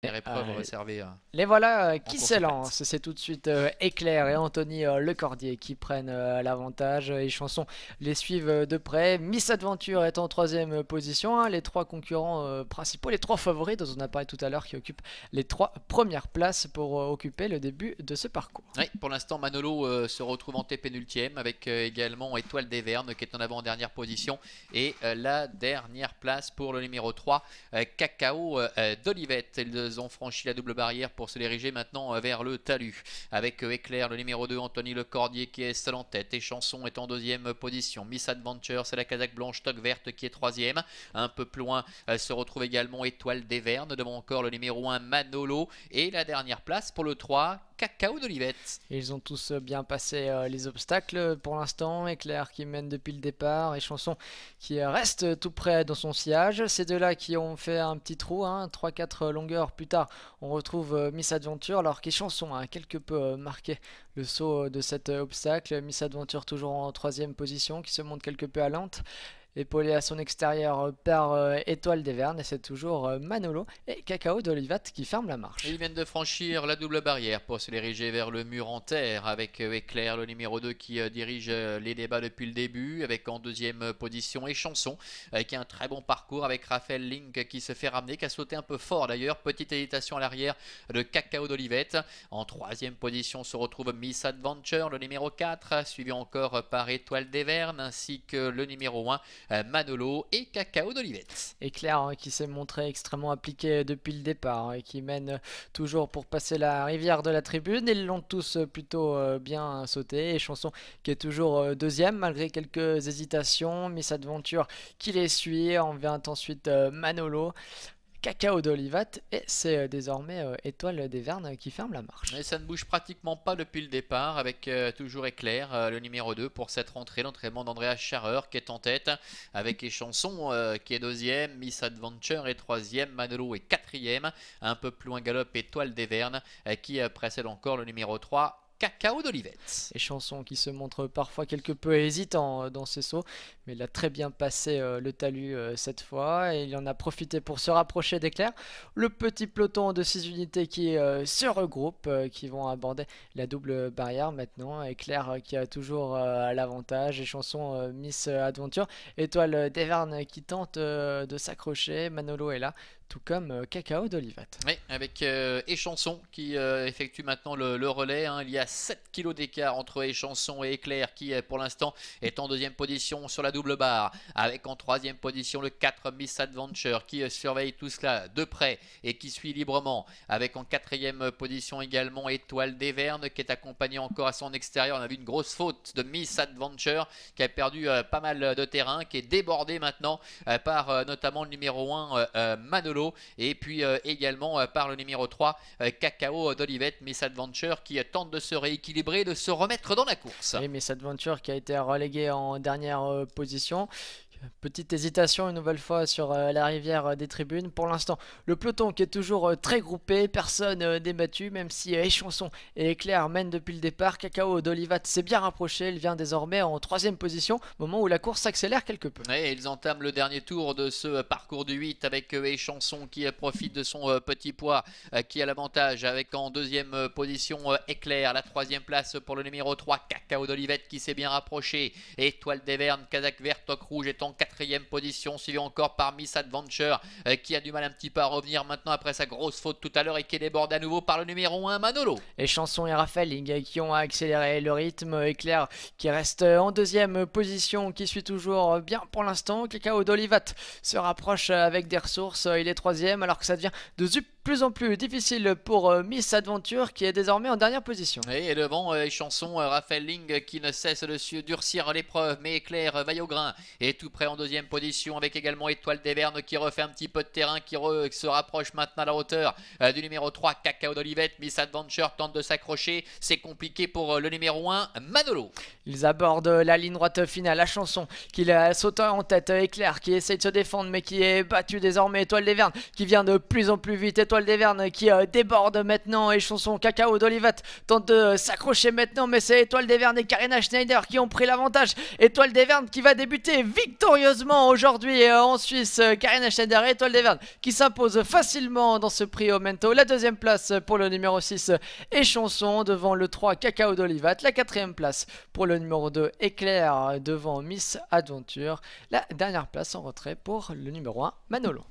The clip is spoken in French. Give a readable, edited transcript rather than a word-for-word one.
Épreuve réservée Les voilà en qui course en fait. s'élancent. C'est tout de suite Éclair et Anthony Lecordier qui prennent l'avantage. Et Chanson les suivent de près. Miss Adventure est en troisième position, hein. Les trois concurrents principaux, les trois favoris dont on a parlé tout à l'heure, qui occupent les trois premières places pour occuper le début de ce parcours. Oui, pour l'instant, Manolo se retrouve en pénultième avec également Étoile des Vernes qui est en avant-dernière position. Et la dernière place pour le numéro 3, Cacao d'Olivette. Ils ont franchi la double barrière pour se diriger maintenant vers le talus. Avec Éclair, le numéro 2, Anthony Lecordier qui est seul en tête. Et Chanson est en deuxième position. Miss Adventure, c'est la casaque blanche toque verte qui est troisième. Un peu plus loin se retrouve également Étoile des Vernes. Devant encore le numéro 1, Manolo. Et la dernière place pour le 3, Cacao d'Olivette. Ils ont tous bien passé les obstacles pour l'instant. Éclair qui mène depuis le départ et Chanson qui reste tout près dans son sillage. Ces deux-là qui ont fait un petit trou, hein, 3-4 longueurs plus tard, on retrouve Miss Adventure, alors que Chanson a quelque peu marqué le saut de cet obstacle. Miss Adventure toujours en troisième position, qui se montre quelque peu à lente. Épaulé à son extérieur par Étoile des Vernes, et c'est toujours Manolo et Cacao d'Olivat qui ferment la Et marche. ils viennent de franchir la double barrière pour se diriger vers le mur en terre avec Éclair, le numéro 2 qui dirige les débats depuis le début, avec en deuxième position et Chanson qui a un très bon parcours avec Raphaël Link qui se fait ramener, qui a sauté un peu fort d'ailleurs. Petite hésitation à l'arrière de Cacao d'Olivette. En troisième position se retrouve Miss Adventure, le numéro 4, suivi encore par Étoile des Vernes ainsi que le numéro 1, Manolo et Cacao d'Olivette. Éclair qui s'est montré extrêmement appliqué depuis le départ et qui mène toujours pour passer la rivière de la tribune. Ils l'ont tous plutôt bien sauté. Et Chanson qui est toujours deuxième malgré quelques hésitations. Miss Adventure qui les suit. En vient ensuite Manolo, Cacao d'Olivat et c'est désormais Étoile des Vernes qui ferme la marche. Et ça ne bouge pratiquement pas depuis le départ avec toujours Éclair, le numéro 2 pour cette rentrée, l'entraînement d'Andrea Scharrer qui est en tête avec les chansons qui est deuxième, Miss Adventure est troisième, Manolo est quatrième, un peu plus loin galope Étoile des Vernes qui précède encore le numéro 3, Cacao d'Olivette. Et Chanson qui se montre parfois quelque peu hésitant dans ses sauts, mais il a très bien passé le talus cette fois et il en a profité pour se rapprocher d'Éclair. Le petit peloton de 6 unités qui se regroupe, qui vont aborder la double barrière maintenant. Éclair qui a toujours l'avantage et Chanson Miss Adventure. Étoile d'Everne qui tente de s'accrocher, Manolo est là, tout comme Cacao d'Olivat. Oui, avec Échanson qui effectue maintenant le relais, hein. Il y a 7 kilos d'écart entre Échanson et Éclair qui pour l'instant est en deuxième position sur la double barre. Avec en troisième position le 4 Miss Adventure qui surveille tout cela de près et qui suit librement. Avec en quatrième position également Étoile des Vernes qui est accompagnée encore à son extérieur. On a vu une grosse faute de Miss Adventure qui a perdu pas mal de terrain, qui est débordée maintenant par notamment le numéro 1 Manolo. Et puis également par le numéro 3, Cacao d'Olivette, Miss Adventure qui tente de se rééquilibrer, de se remettre dans la course. Et Miss Adventure qui a été reléguée en dernière position. Petite hésitation une nouvelle fois sur la rivière des tribunes. Pour l'instant, le peloton qui est toujours très groupé, personne n'est battu, même si Échanson et Éclair mènent depuis le départ. Cacao d'Olivat s'est bien rapproché, il vient désormais en troisième position, moment où la course s'accélère quelque peu. Et ils entament le dernier tour de ce parcours du 8 avec Échanson qui profite de son petit poids qui a l'avantage avec en deuxième position Éclair, la troisième place pour le numéro 3 Cacao d'Olivette qui s'est bien rapproché. Étoile des Vernes, casaque vert, toque rouge est en quatrième position, suivi encore par Miss Adventure qui a du mal un petit peu à revenir maintenant après sa grosse faute tout à l'heure et qui est débordé à nouveau par le numéro 1 Manolo. Et Chanson et Raphaël Ling qui ont accéléré le rythme. Éclair qui reste en deuxième position, qui suit toujours bien pour l'instant. Cacao d'Olivat se rapproche avec des ressources, il est troisième alors que ça devient de plus en plus difficile pour Miss Adventure qui est désormais en dernière position. Et devant Échanson, Raphaël Ling qui ne cesse de durcir l'épreuve, mais Éclair vaille au grain est tout près en deuxième position avec également Étoile des Vernes qui refait un petit peu de terrain, qui se rapproche maintenant à la hauteur du numéro 3 Cacao d'Olivette. Miss Adventure tente de s'accrocher, c'est compliqué pour le numéro 1 Manolo. Ils abordent la ligne droite finale, la Chanson qui saute en tête, Éclair qui essaye de se défendre mais qui est battu désormais, Étoile des Vernes qui vient de plus en plus vite, Étoile Étoile des Vernes qui déborde maintenant. Et Chanson, Cacao d'Olivat tente de s'accrocher maintenant, mais c'est Étoile des Vernes et Karina Schneider qui ont pris l'avantage. Étoile des Vernes qui va débuter victorieusement aujourd'hui en Suisse. Karina Schneider et Étoile des Vernes qui s'impose facilement dans ce prix au Mento. La deuxième place pour le numéro 6 et Chanson devant le 3 Cacao d'Olivat. La quatrième place pour le numéro 2 Éclair devant Miss Adventure. La dernière place en retrait pour le numéro 1 Manolo.